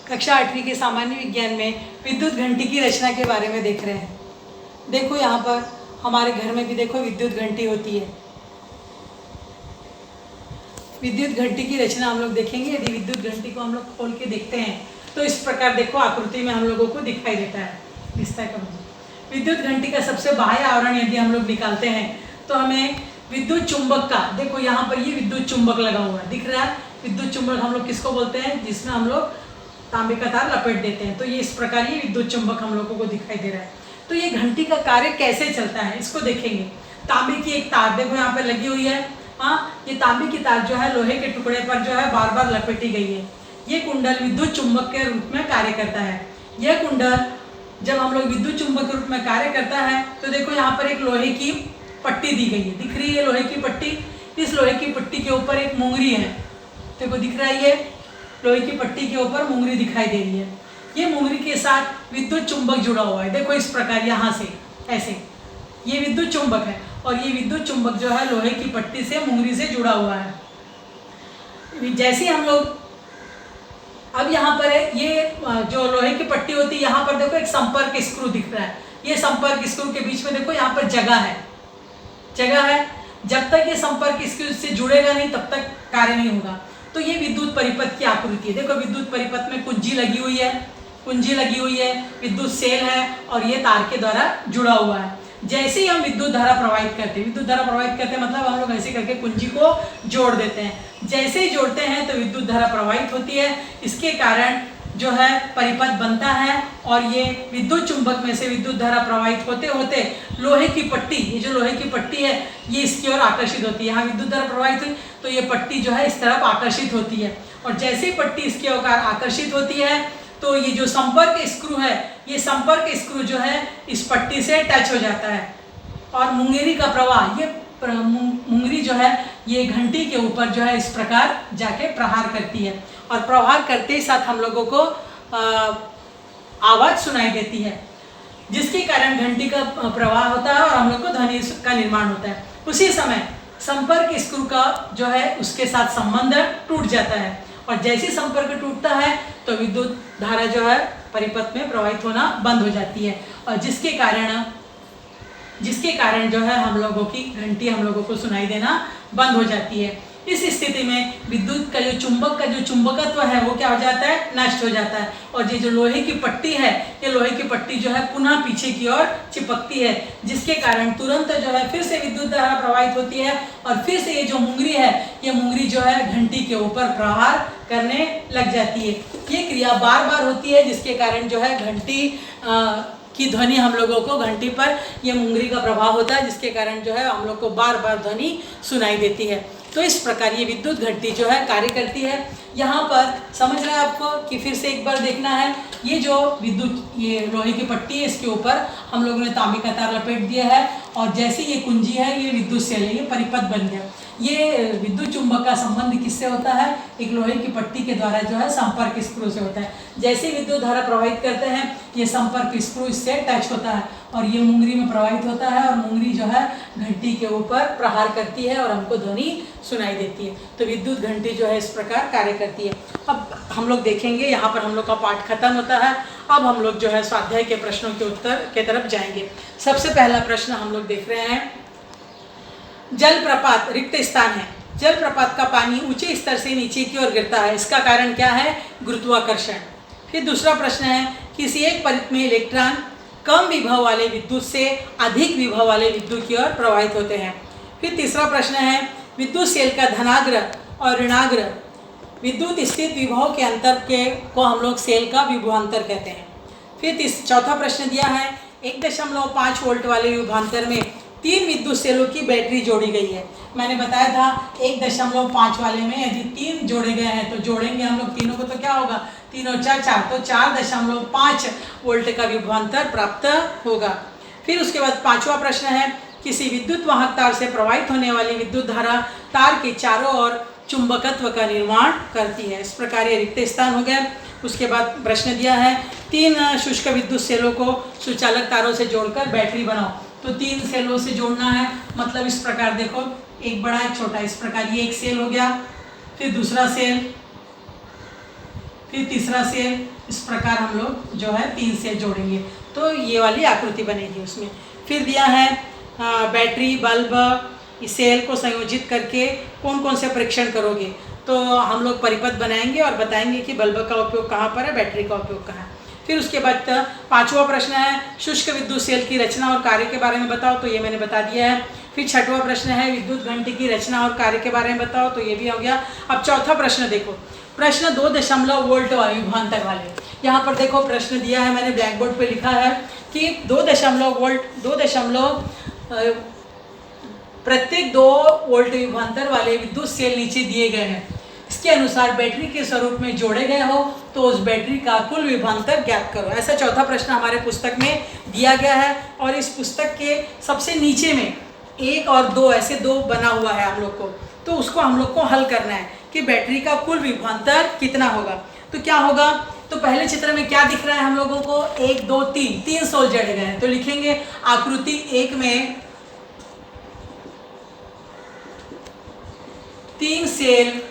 कक्षा 8वीं के सामान्य विज्ञान में विद्युत घंटी की रचना के बारे में देख रहे हैं। देखो यहाँ पर हमारे घर में भी देखो विद्युत घंटी होती है। विद्युत घंटी की रचना हम लोग देखेंगे। यदि विद्युत घंटी को हम लोग खोल के देखते हैं तो इस प्रकार देखो आकृति में हम लोगों को दिखाई देता है, दिखता है कब। विद्युत घंटी का सबसे बाह्य आवरण यदि हम लोग निकालते हैं तो हमें विद्युत चुंबक का, देखो यहाँ पर ये विद्युत चुंबक लगा हुआ है, दिख रहा है। विद्युत चुंबक हम लोग किसको बोलते हैं? जिसमें हम लोग तांबे का तार लपेट देते हैं। तो ये इस प्रकार ये विद्युत चुंबक हम लोगों को दिखाई दे रहा है। तो ये घंटी का कार्य कैसे चलता है इसको देखेंगे। तांबे की एक तार देखो यहाँ पर लगी हुई है। हाँ, ये तांबे की तार जो है लोहे के टुकड़े पर जो है बार बार लपेटी गई है। ये कुंडल विद्युत चुंबक के रूप में कार्य करता है। यह कुंडल जब हम लोग विद्युत चुंबक के रूप में कार्य करता है तो देखो यहाँ पर एक लोहे की पट्टी दी गई है, दिख रही है लोहे की पट्टी। इस लोहे की पट्टी के ऊपर एक मुंगरी है, देखो दिख रहा है। ये लोहे की पट्टी के ऊपर मुंगरी दिखाई दे रही है। ये मुंगरी के साथ विद्युत चुंबक जुड़ा हुआ है, देखो इस प्रकार यहाँ से ऐसे ये विद्युत चुंबक है और ये विद्युत चुंबक जो है लोहे की पट्टी से मुंगरी से जुड़ा हुआ है। जैसे हम लोग अब यहाँ पर है, ये जो लोहे की पट्टी होती है यहाँ पर देखो एक संपर्क स्क्रू दिख रहा है। ये संपर्क स्क्रू के बीच में देखो यहाँ पर जगह है। जब तक ये संपर्क स्क्रू से जुड़ेगा नहीं तब तक कार्य नहीं होगा। तो ये विद्युत परिपथ की आकृति है। देखो विद्युत परिपथ में कुंजी लगी हुई है, विद्युत सेल है और ये तार के द्वारा जुड़ा हुआ है। जैसे ही हम विद्युत धारा प्रवाहित करते हैं मतलब हम लोग ऐसे करके कुंजी को जोड़ देते हैं। जैसे ही जोड़ते हैं तो विद्युत धारा प्रवाहित होती है। इसके कारण जो है परिपथ बनता है और ये विद्युत चुंबक में से विद्युत धारा प्रवाहित होते होते लोहे की पट्टी, ये जो लोहे की पट्टी है ये इसकी ओर आकर्षित होती है। यहाँ विद्युत धारा प्रवाहित हुई तो ये पट्टी जो है इस तरफ आकर्षित होती है और जैसे ही पट्टी इसके ओर आकर्षित होती है तो ये जो संपर्क स्क्रू है, ये संपर्क स्क्रू जो है इस पट्टी से टच हो जाता है और मुंगेरी का प्रवाह, ये मुंगरी जो है ये घंटी के ऊपर जो है इस प्रकार जाके प्रहार करती है और प्रहार करते ही साथ हम लोगों को आवाज सुनाई देती है, जिसके कारण घंटी का प्रवाह होता है और हम लोग को ध्वनि का निर्माण होता है। उसी समय संपर्क स्क्रू का जो है उसके साथ संबंध टूट जाता है और जैसे संपर्क टूटता है तो विद्युत धारा जो है परिपथ में प्रवाहित होना बंद हो जाती है और जिसके कारण जो है हम लोगों की घंटी हम लोगों को सुनाई देना बंद हो जाती है। इस स्थिति में विद्युत का जो चुंबक का जो चुंबकत्व है वो क्या हो जाता है? नष्ट हो जाता है और ये जो लोहे की पट्टी है, ये लोहे की पट्टी जो है पुनः पीछे की ओर चिपकती है, जिसके कारण तुरंत जो है फिर से विद्युत धारा प्रवाहित होती है और फिर से ये जो मुंगरी है, ये मुंगरी जो है घंटी के ऊपर प्रहार करने लग जाती है। ये क्रिया बार बार होती है जिसके कारण जो है घंटी की ध्वनि हम लोगों को, घंटी पर ये मुंगरी का प्रभाव होता है जिसके कारण जो है हम लोग को बार बार ध्वनि सुनाई देती है। तो इस प्रकार ये विद्युत घंटी जो है कार्य करती है। यहाँ पर समझ रहे हैं आपको कि फिर से एक बार देखना है। ये जो विद्युत ये लोहे की पट्टी है इसके ऊपर हम लोगों ने तांबे का तार लपेट दिया है और जैसे ये कुंजी है ये विद्युत सेल है, ये परिपथ बन गया। ये विद्युत चुंबक का संबंध किससे होता है? एक लोहे की पट्टी के द्वारा जो है संपर्क स्क्रू से होता है। जैसे विद्युत धारा प्रवाहित करते हैं ये संपर्क स्क्रू इससे टच होता है और ये मुंगरी में प्रवाहित होता है और मुंगरी जो है घंटी के ऊपर प्रहार करती है और हमको ध्वनि सुनाई देती है। तो विद्युत घंटी जो है इस प्रकार कार्य करती है। अब हम लोग देखेंगे, यहाँ पर हम लोग का पाठ खत्म होता है। अब हम लोग जो है स्वाध्याय के प्रश्नों के उत्तर के तरफ जाएंगे। सबसे पहला प्रश्न हम लोग देख रहे हैं, जल प्रपात रिक्त स्थान है। जल प्रपात का पानी ऊंचे स्तर से नीचे की ओर गिरता है, इसका कारण क्या है? गुरुत्वाकर्षण। फिर दूसरा प्रश्न है, किसी एक परित में इलेक्ट्रॉन कम विभव वाले विद्युत से अधिक विभव वाले विद्युत की ओर प्रवाहित होते हैं। फिर तीसरा प्रश्न है, विद्युत सेल का धनाग्र और ऋणाग्र विद्युत स्थित विभव के अंतर के को हम लोग सेल का विभवांतर कहते हैं। फिर चौथा प्रश्न दिया है, 1.5 वोल्ट वाले विभवांतर में 3 विद्युत सेलों की बैटरी जोड़ी गई है। मैंने बताया था 1.5 वाले में यदि 3 जोड़े गए हैं तो जोड़ेंगे हम लोग तीनों को तो क्या होगा? 3 और 4 4, तो 4.5 वोल्ट का विभवांतर प्राप्त होगा। फिर उसके बाद पांचवा प्रश्न है, किसी विद्युत वाहक तार से प्रवाहित होने वाली विद्युत धारा तार के चारों ओर चुंबकत्व का निर्माण करती है। इस प्रकार ये रिक्त स्थान हो गया। उसके बाद प्रश्न दिया है, 3 शुष्क विद्युत सेलों को सुचालक तारों से जोड़कर बैटरी बनाओ। तो 3 सेलों से जोड़ना है, मतलब इस प्रकार देखो, एक बड़ा एक छोटा, इस प्रकार ये एक सेल हो गया, फिर दूसरा सेल, फिर तीसरा सेल, इस प्रकार हम लोग जो है 3 सेल जोड़ेंगे तो ये वाली आकृति बनेगी उसमें। फिर दिया है बैटरी, बल्ब, इस सेल को संयोजित करके कौन कौन से परीक्षण करोगे, तो हम लोग परिपथ बनाएंगे और बताएंगे कि बल्ब का उपयोग कहाँ पर है, बैटरी का उपयोग कहाँ है। फिर उसके बाद 5वां प्रश्न है शुष्क विद्युत सेल की रचना और कार्य के बारे में बताओ, तो ये मैंने बता दिया है। फिर 6वां प्रश्न है विद्युत घंटी की रचना और कार्य के बारे में बताओ, तो ये भी हो गया। अब चौथा प्रश्न देखो, प्रश्न 2 वोल्ट विभवांतर वाले। यहाँ पर देखो प्रश्न दिया है, मैंने ब्लैक बोर्ड पे लिखा है कि 2 प्रत्येक 2 वोल्ट विभवांतर वाले विद्युत सेल नीचे दिए गए हैं। इसके अनुसार बैटरी के स्वरूप में जोड़े गए हो तो उस बैटरी का कुल विभवांतर ज्ञात करो। ऐसा चौथा प्रश्न हमारे पुस्तक में दिया गया है और इस पुस्तक के सबसे नीचे में 1 और 2 ऐसे 2 बना हुआ है हम लोग को, तो उसको हम लोग को हल करना है कि बैटरी का कुल विभवांतर कितना होगा। तो क्या होगा, तो पहले चित्र में क्या दिख रहा है हम लोगों को, 1 2 3 सेल जड़ गए हैं, तो लिखेंगे आकृति 1 में 3 सेल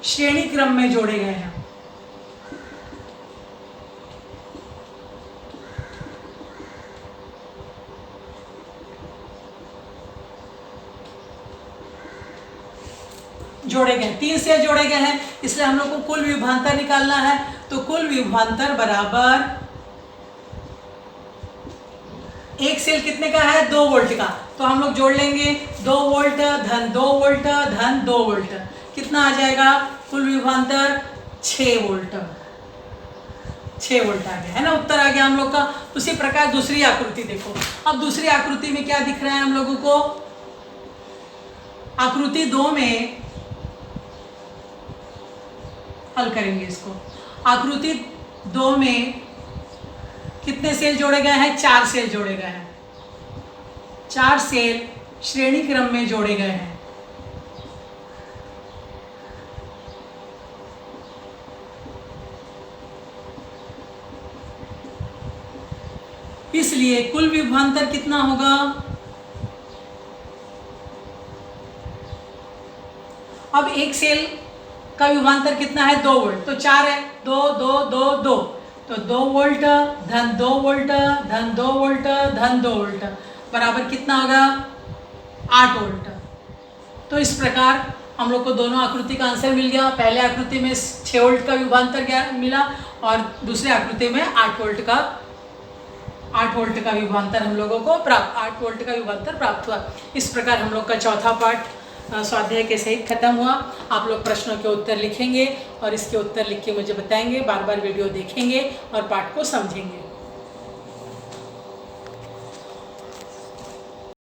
श्रेणी क्रम में जोड़े गए हैं। जोड़े गए 3 सेल जोड़े गए हैं, इसलिए हम लोग को कुल विभवांतर निकालना है। तो कुल विभवांतर बराबर, एक सेल कितने का है, 2 वोल्ट का, तो हम लोग जोड़ लेंगे 2 वोल्ट धन 2 वोल्ट धन 2 वोल्ट, कितना आ जाएगा कुल विभवांतर 6 वोल्ट। 6 वोल्ट आ गया है ना, उत्तर आ गया हम लोग का। उसी प्रकार दूसरी आकृति देखो, अब दूसरी आकृति में क्या दिख रहा है हम लोगों को, आकृति 2 में हल करेंगे इसको। आकृति 2 में कितने सेल जोड़े गए हैं, 4 सेल जोड़े गए हैं। 4 सेल श्रेणी क्रम में जोड़े गए हैं। इसलिए कुल विभवांतर कितना होगा, अब एक सेल का विभवांतर कितना है, 2 वोल्ट, तो 4 है, 2 2 2 2, तो 2 वोल्ट धन 2 वोल्ट धन 2 वोल्ट धन 2 वोल्ट बराबर कितना होगा, 8 वोल्ट। तो इस प्रकार हम लोग को दोनों आकृति का आंसर मिल गया। पहले आकृति में 6 वोल्ट का विभवांतर मिला और दूसरी आकृति में 8 वोल्ट का विभवांतर हम लोगों को 8 वोल्ट का विभवांतर प्राप्त हुआ। इस प्रकार हम लोग का चौथा पाठ स्वाध्याय के सहित खत्म हुआ। आप लोग प्रश्नों के उत्तर लिखेंगे और इसके उत्तर लिख के मुझे बताएंगे, बार बार वीडियो देखेंगे और पाठ को समझेंगे।